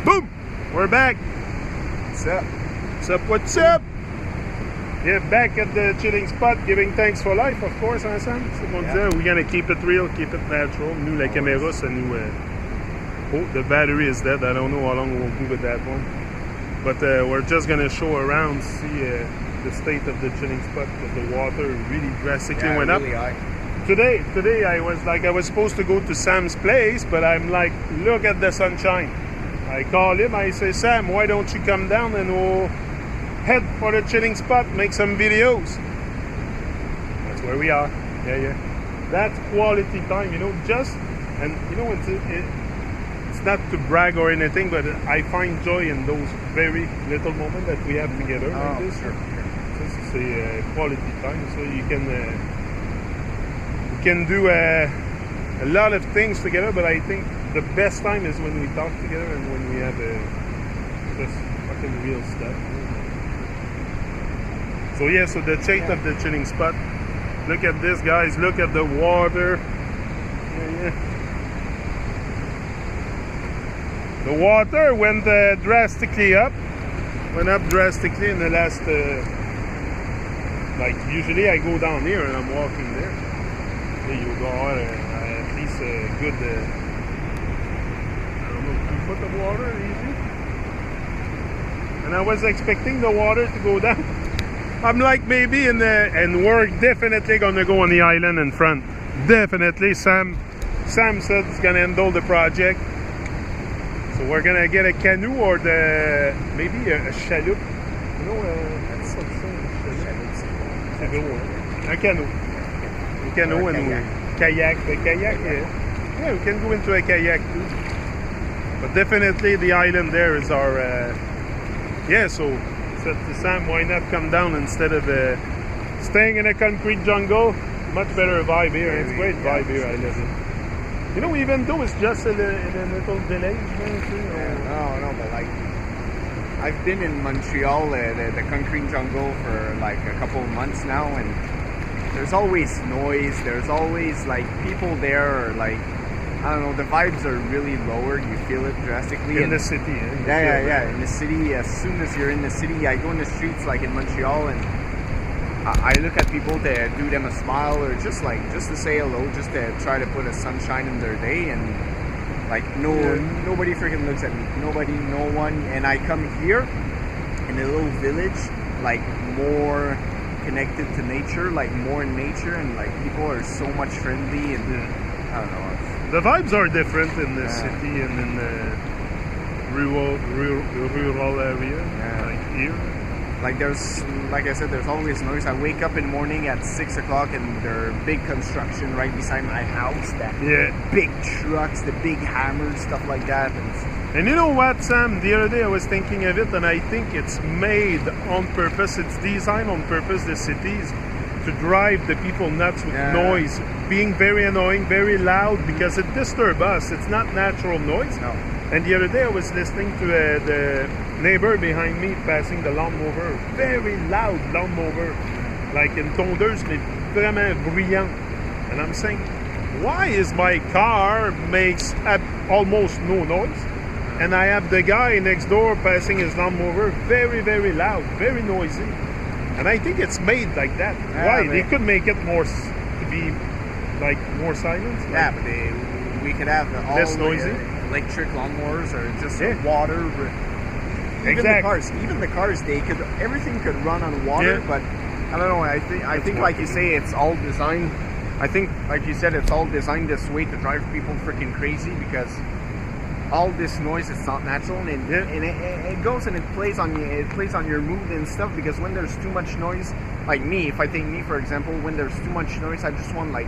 Boom! We're back. What's up? What's up? What's up? Yeah, back at the chilling spot, giving thanks for life, of course, hein, Sam? C'est bon dire. We're gonna keep it real, keep it natural. Nous, la caméra, ça nous... Oh, the battery is dead. I don't know how long we'll do with that one. But we're just gonna show around, see the state of the chilling spot, because the water really drastically went really up. High. Today I was supposed to go to Sam's place, but I'm like, look at the sunshine. I call him, I say, Sam, why don't you come down and we'll head for the chilling spot, make some videos. That's where we are. Yeah. That's quality time, you know, and you know, it's not to brag or anything, but I find joy in those very little moments that we have together like this. Sure. This is a quality time, so you can do a lot of things together, but I think the best time is when we talk together and when we have just fucking real stuff. So yeah, so the state of the chilling spot. Look at this, guys. Look at the water. Yeah. The water went drastically up. Went up drastically in the last. Like usually, I go down here and I'm walking there. You go at least a good, I don't know, 2 foot of water, easy. And I was expecting the water to go down. I'm like maybe and we're definitely gonna go on the island in front. Definitely, Sam said he's gonna handle the project. So we're gonna get a canoe or maybe a chaloupe. You know, that's something. A canoe. Canoe and kayak. The kayak, yeah, we can go into a kayak too. But definitely the island there is our so said to Sam, why not come down instead of staying in a concrete jungle? Much better vibe here. It's a great vibe here. I love it. You know, even though it's just in a little village, No, but like I've been in Montreal, the concrete jungle for like a couple of months now, and there's always noise, there's always like people there, or like, I don't know, the vibes are really lower, you feel it drastically. In the city, Yeah, in the city, as soon as you're in the city, I go in the streets like in Montreal and I look at people to do them a smile or just to say hello, just to try to put a sunshine in their day, and like nobody freaking looks at me, no one, and I come here in a little village, like more connected to nature, like more in nature, and like people are so much friendly, and I don't know. The vibes are different in the city and in the rural area, like here. Like like I said, there's always noise. I wake up in the morning at 6 o'clock and there are big construction right beside my house. Big trucks, the big hammers, stuff like that. And you know what, Sam? The other day I was thinking of it, and I think it's made on purpose. It's designed on purpose, the cities, to drive the people nuts with noise, being very annoying, very loud, because it disturbs us. It's not natural noise. No. And the other day I was listening to the neighbor behind me passing the lawnmower, very loud lawnmower, like in tondeuse, mais vraiment bruyant. And I'm saying, why is my car makes almost no noise? And I have the guy next door passing his lawnmower, very, very loud, very noisy. And I think it's made like that. Why? They could make it more to be like more silent. Yeah, but we could have all less noisy electric lawnmowers or just water. Even the cars, everything could run on water. But I don't know. I think like you say, it's all designed. I think, like you said, it's all designed this way to drive people freaking crazy, because all this noise is not natural, and it goes and it plays on you. It plays on your mood and stuff, because when there's too much noise, like me, if I take me for example, when there's too much noise, I just want I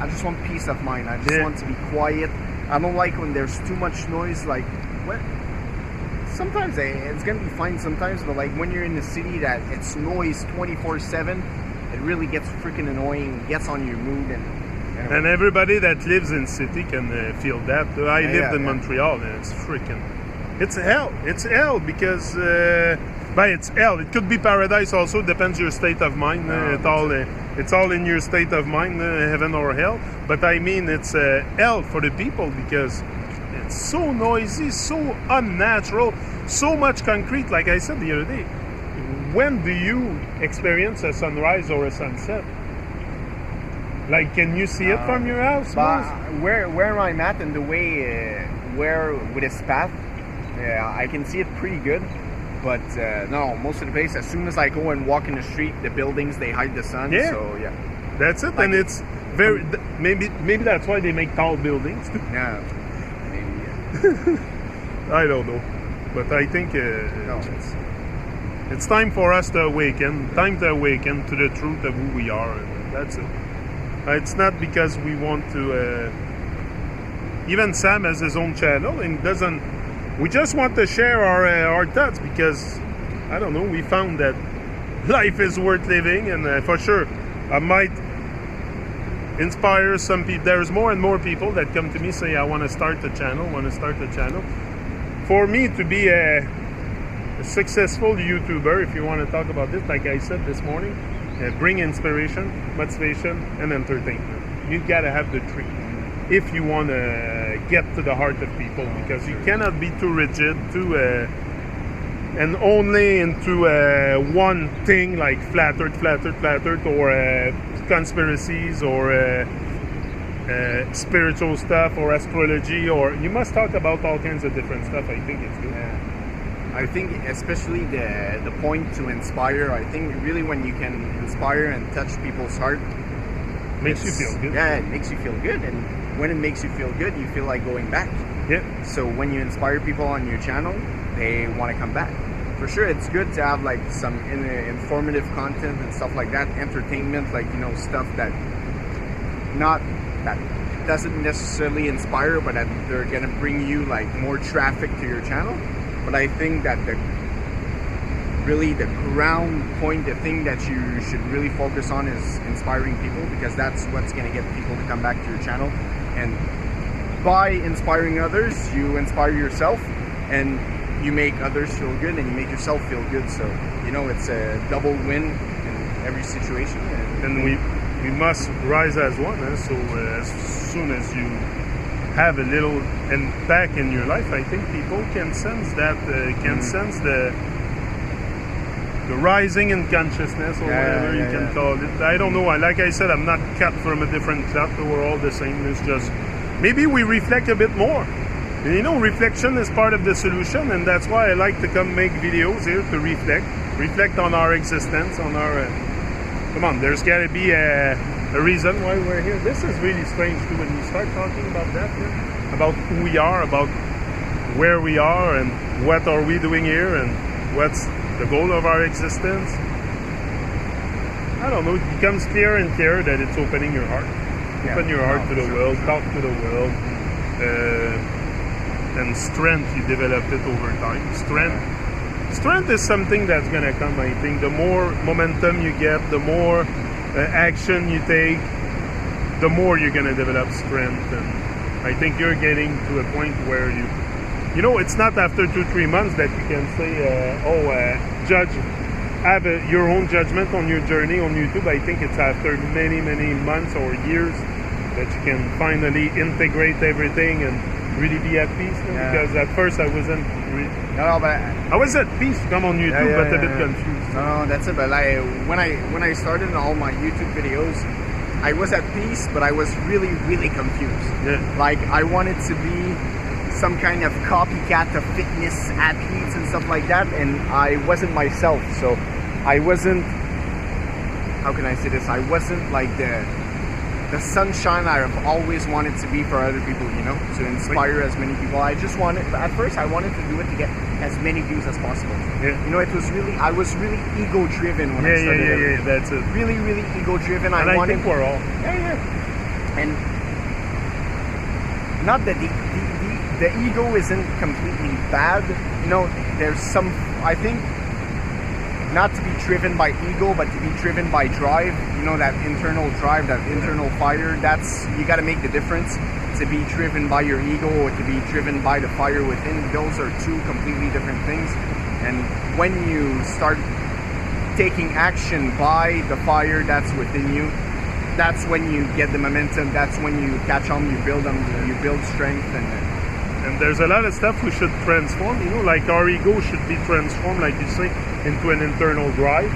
just want peace of mind. I just want to be quiet. I don't like when there's too much noise. Like sometimes it's gonna be fine sometimes, but like when you're in the city that it's noise 24/7, it really gets freaking annoying, gets on your mood, and everybody that lives in city can feel that. I lived in Montreal, and it's freaking, it's hell. It's hell because, it's hell. It could be paradise also. Depends your state of mind. It's all in your state of mind, heaven or hell. But I mean, it's hell for the people, because It's so noisy, so unnatural, so much concrete. Like I said the other day, when do you experience a sunrise or a sunset? Like, can you see it from your house? But where I'm at and the way where with this path, I can see it pretty good. But no, most of the place, as soon as I go and walk in the street, the buildings, they hide the sun. Yeah. So yeah, That's it, Like and it's very maybe that's why they make tall buildings too. yeah, maybe. I don't know, but I think No. it's time for us to awaken. Time to awaken to the truth of who we are. And that's it. It's not because we want to. Even Sam has his own channel and doesn't. We just want to share our thoughts because I don't know. We found that life is worth living, and for sure, I might inspire some people. There's more and more people that come to me say, "I want to start a channel. For me to be a successful YouTuber, if you want to talk about this, like I said this morning, bring inspiration, motivation, and entertainment. You gotta have the three if you want to get to the heart of people, because you cannot be too rigid, and only into one thing like flat earth, or conspiracies, or spiritual stuff, or astrology, or you must talk about all kinds of different stuff. I think it's good. I think especially the point to inspire. I think really when you can inspire and touch people's heart, Makes you feel good. Yeah, it makes you feel good, and when it makes you feel good, you feel like going back. Yeah. So when you inspire people on your channel, they want to come back. For sure, it's good to have like some informative content and stuff like that, entertainment, like stuff that doesn't necessarily inspire, but that they're gonna bring you like more traffic to your channel. But I think that the ground point, the thing that you should really focus on is inspiring people, because that's what's going to get people to come back to your channel. And by inspiring others, you inspire yourself, and you make others feel good, and you make yourself feel good. So it's a double win in every situation. And we must rise as one. So as soon as you have a little impact in your life, I think people can sense that, sense the rising in consciousness, or whatever you can call it. I don't know. Like I said, I'm not cut from a different cloth. We're all the same. It's just maybe we reflect a bit more. And reflection is part of the solution, and that's why I like to come make videos here to reflect on our existence, on our. Come on, there's got to be a reason why we're here. This is really strange too when you start talking about that, about who we are, about where we are, and what are we doing here, and what's the goal of our existence. I don't know, it becomes clearer and clearer that it's opening your heart. Open your heart to the world, talk to the world, and strength, you develop it over time. Strength is something that's gonna come, I think. The more momentum you get, the more action you take, the more you're gonna develop strength. And I think you're getting to a point where it's not after 2-3 months that you can say, have your own judgment on your journey on YouTube. I think it's after many months or years that you can finally integrate everything and really be at peace. Because at first I wasn't really... I was at peace to come on YouTube, but a bit confused. No, that's it. But when I started all my YouTube videos, I was at peace, but I was really confused. Yeah. Like I wanted to be some kind of copycat of fitness athletes and stuff like that, and I wasn't myself. So I wasn't, how can I say this, I wasn't like the sunshine I've always wanted to be for other people, to inspire as many people. At first I wanted to do it to get as many views as possible. Yeah. I was really ego driven when I started. Yeah, that's it. Really ego driven. And I think we're all. And not that the ego isn't completely bad. There's some, I think, not to be driven by ego, but to be driven by drive. That internal drive, that internal fire. You got to make the difference. To be driven by your ego or to be driven by the fire within, those are two completely different things. And when you start taking action by the fire that's within you, that's when you get the momentum. That's when you catch on. You build strength, and And there's a lot of stuff we should transform, you know, like our ego should be transformed, like you say, into an internal drive.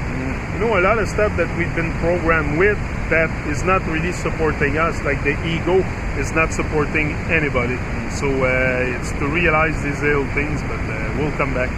You know, a lot of stuff that we've been programmed with that is not really supporting us, like the ego is not supporting anybody. So it's to realize these little things, but we'll come back.